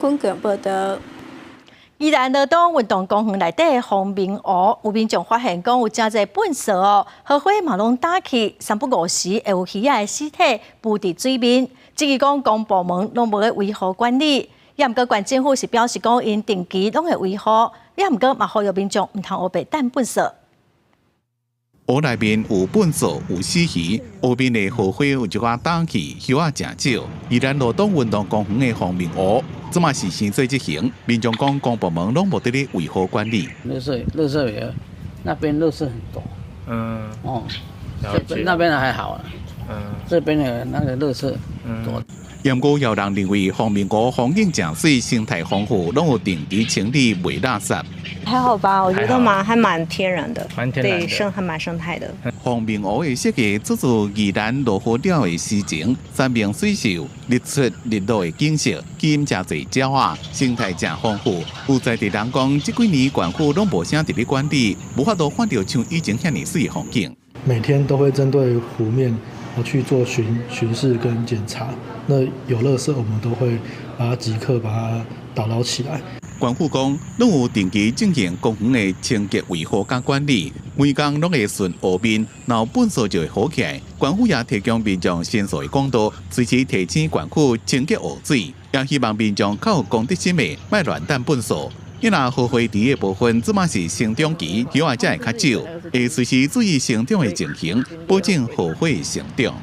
滚滚报道。宜兰乐东运动公园内底风明湖，有民众发现讲有真侪粪扫哦，河花嘛拢打起，3不5时会有鱼仔的尸体浮伫水面。至于讲公部门拢无咧维护管理，也毋过县政府是表示讲因定期拢会维护，也毋过嘛呼吁民众毋通黑白等粪扫。湖内面有粪扫、有死鱼，湖边的河花有一寡打起，鱼仔真少。宜兰乐东运动公园的风明湖，这嘛是先做执行，民众讲公部门拢无得咧维护管理。垃圾也，那边垃圾很多。那边还好啊。这边的那个垃圾多。不过有人认为风明湖风景正水、生态丰富，拢有定期清理袂垃圾。还好吧，我觉得还蛮天然的，对，还蛮生态的。风明湖的设计出自宜兰落雨了的时情，山明水秀、日出日落的景色，吸引真侪鸟仔，生态真丰富。有在地人讲，这几年县府拢无啥伫咧管理，无法度看到像以前遐尼水的风景。每天都会针对湖面去做巡视跟检查，那有垃圾我们都会把它即刻把它打捞起来。县府讲，拢有定期进行公园的清洁维护甲管理，每工拢会顺湖面，然后粪扫就会好起来。县府也提供民众申诉的管道，随时提醒县府清洁湖水，也希望民众较有公德心的，莫乱抌粪扫。因若河花池的部分，即马是成长期，鱼仔才会较少，会随时注意成长的情形，保证河花的成长。